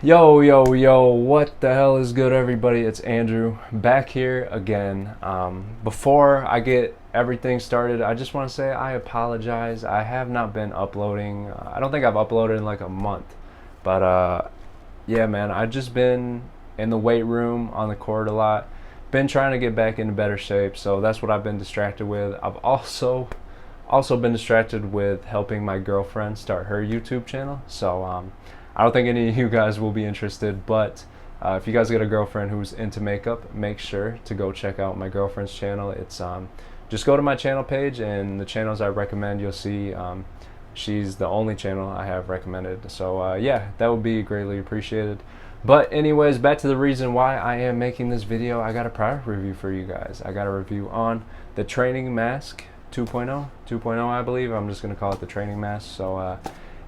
Yo, what the hell is good, everybody? It's Andrew back here again. Before I get everything started, I just want to say I apologize. I have not been uploading. I don't think I've uploaded in like a month. But yeah, man, I've just been in the weight room on the court a lot. Been trying to get back into better shape, so that's what I've been distracted with. I've also been distracted with helping my girlfriend start her YouTube channel. So I don't think any of you guys will be interested, but if you guys get a girlfriend who's into makeup, make sure to go check out my girlfriend's channel. It's just go to my channel page, and the channels I recommend, you'll see she's the only channel I have recommended. So yeah, that would be greatly appreciated. But anyways, back to the reason why I am making this video. I got a product review for you guys. I got a review on the Training Mask 2.0, I believe. I'm just going to call it the Training Mask. So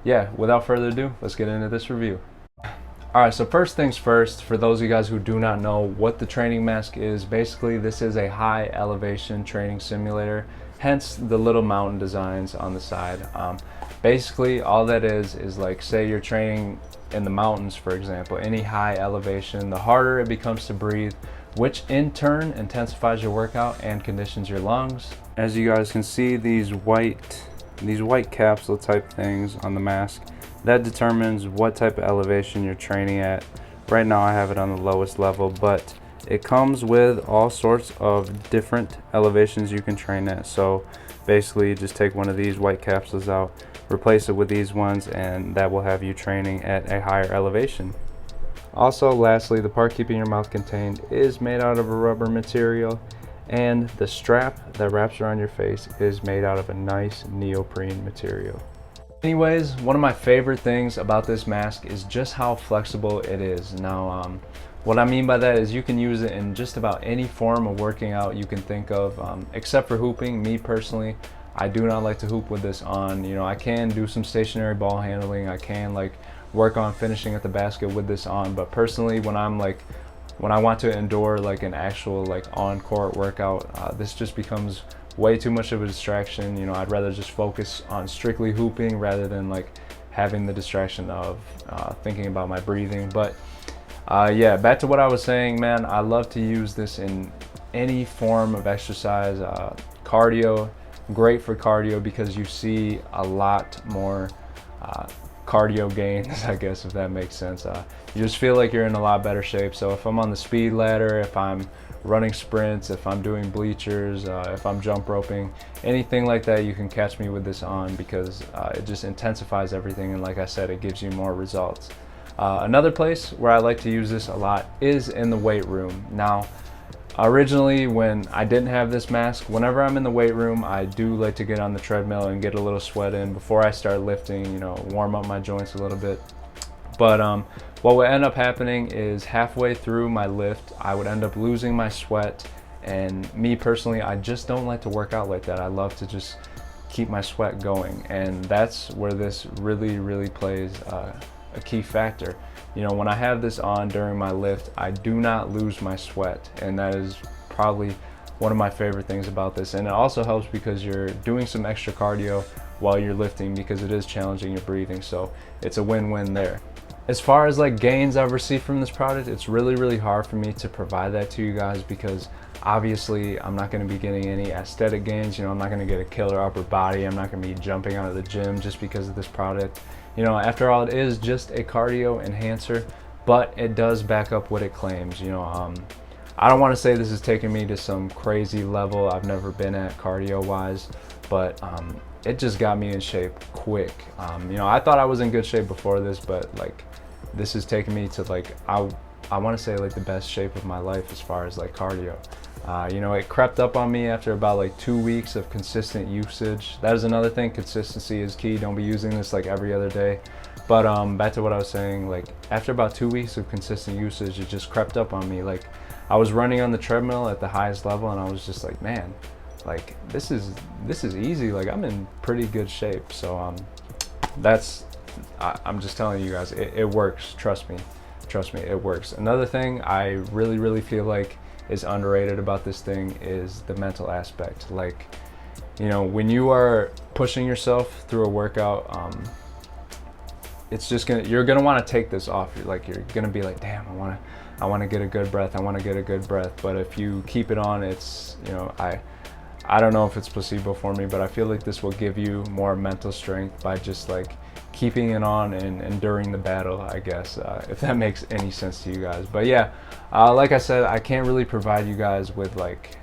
yeah, without further ado, let's get into this review. Alright, so first things first, for those of you guys who do not know what the Training Mask is, basically this is a high elevation training simulator, hence the little mountain designs on the side. Basically all that is like, say you're training in the mountains, for example, any high elevation, the harder it becomes to breathe, which in turn intensifies your workout and conditions your lungs. As you guys can see, these white capsule type things on the mask, that determines what type of elevation you're training at. Right now I have it on the lowest level, but it comes with all sorts of different elevations you can train at. So basically you just take one of these white capsules out, replace it with these ones, and that will have you training at a higher elevation. Also, lastly, the part keeping your mouth contained is made out of a rubber material, and the strap that wraps around your face is made out of a nice neoprene material. Anyways, one of my favorite things about this mask is just how flexible it is. Now, what I mean by that is you can use it in just about any form of working out you can think of, except for hooping. Me personally, I do not like to hoop with this on. You know, I can do some stationary ball handling. I can like work on finishing at the basket with this on, but personally, when I want to endure like an actual like on-court workout, this just becomes way too much of a distraction. You know, I'd rather just focus on strictly hooping rather than like having the distraction of thinking about my breathing. But yeah, back to what I was saying, man, I love to use this in any form of exercise. Cardio, great for cardio because you see a lot more cardio gains, I guess, if that makes sense. You just feel like you're in a lot better shape. So if I'm on the speed ladder, if I'm running sprints, if I'm doing bleachers, if I'm jump roping, anything like that, you can catch me with this on because it just intensifies everything, and like I said, it gives you more results. Another place where I like to use this a lot is in the weight room. Now, originally when I didn't have this mask, whenever I'm in the weight room, I do like to get on the treadmill and get a little sweat in before I start lifting, you know, warm up my joints a little bit. But what would end up happening is halfway through my lift, I would end up losing my sweat. And me personally, I just don't like to work out like that. I love to just keep my sweat going. And that's where this really plays a key factor. You know, when I have this on during my lift, I do not lose my sweat. And that is probably one of my favorite things about this. And it also helps because you're doing some extra cardio while you're lifting, because it is challenging your breathing. So it's a win-win there. As far as like gains I've received from this product, it's really hard for me to provide that to you guys because obviously I'm not going to be getting any aesthetic gains. You know, I'm not going to get a killer upper body. I'm not going to be jumping out of the gym just because of this product. You know, after all, it is just a cardio enhancer, but it does back up what it claims. You know, I don't want to say this is taking me to some crazy level I've never been at cardio wise, but it just got me in shape quick. You know, I thought I was in good shape before this, but like this is taking me to like, I want to say like the best shape of my life as far as like cardio. You know, it crept up on me after about like 2 weeks of consistent usage. That is another thing, consistency is key. Don't be using this like every other day. But back to what I was saying, like after about 2 weeks of consistent usage, it just crept up on me. Like I was running on the treadmill at the highest level, and I was just like, man, like this is easy. Like I'm in pretty good shape. So I'm just telling you guys, it works. Trust me, it works. Another thing I really feel like is underrated about this thing is the mental aspect. Like, you know, when you are pushing yourself through a workout, it's just you're gonna want to take this off. You're gonna be like, damn, I want to get a good breath. I want to get a good breath. But if you keep it on, it's, you know, I don't know if it's placebo for me, but I feel like this will give you more mental strength by just like keeping it on and enduring the battle, I guess, if that makes any sense to you guys. But yeah, like I said, I can't really provide you guys with like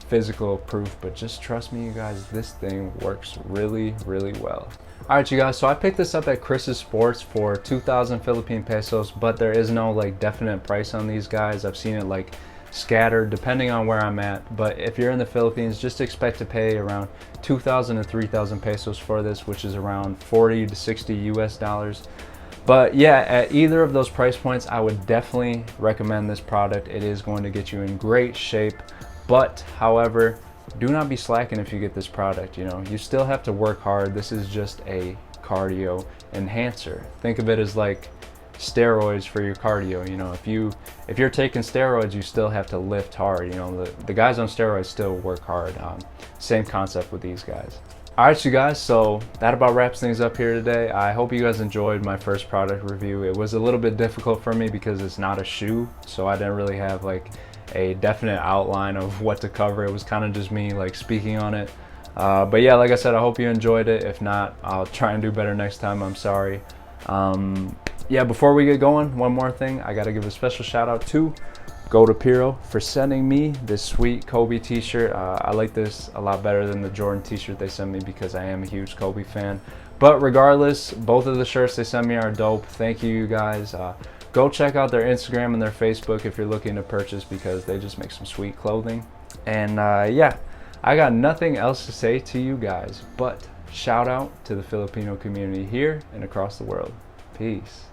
physical proof, but just trust me, you guys, this thing works really, really well. All right, you guys, so I picked this up at Chris's Sports for 2,000 Philippine pesos, but there is no like definite price on these guys. I've seen it like scattered depending on where I'm at, but if you're in the Philippines, just expect to pay around 2,000 to 3,000 pesos for this, which is around 40 to 60 US dollars. But yeah, at either of those price points, I would definitely recommend this product. It is going to get you in great shape, but however, do not be slacking if you get this product. You know, you still have to work hard. This is just a cardio enhancer. Think of it as like steroids for your cardio. You know, if you're taking steroids, you still have to lift hard. You know, the guys on steroids still work hard. Same concept with these guys. All right, you guys, so that about wraps things up here today. I hope you guys enjoyed my first product review. It was a little bit difficult for me because it's not a shoe, so I didn't really have like a definite outline of what to cover. It was kind of just me like speaking on it. But yeah, like I said, I hope you enjoyed it. If not, I'll try and do better next time. I'm sorry. Yeah, before we get going, one more thing. I gotta give a special shout out to Go to Piro for sending me this sweet Kobe t-shirt. I like this a lot better than the Jordan t-shirt they sent me because I am a huge Kobe fan. But regardless, both of the shirts they sent me are dope. Thank you guys. Go check out their Instagram and their Facebook if you're looking to purchase, because they just make some sweet clothing. And yeah, I got nothing else to say to you guys, but shout out to the Filipino community here and across the world. Peace.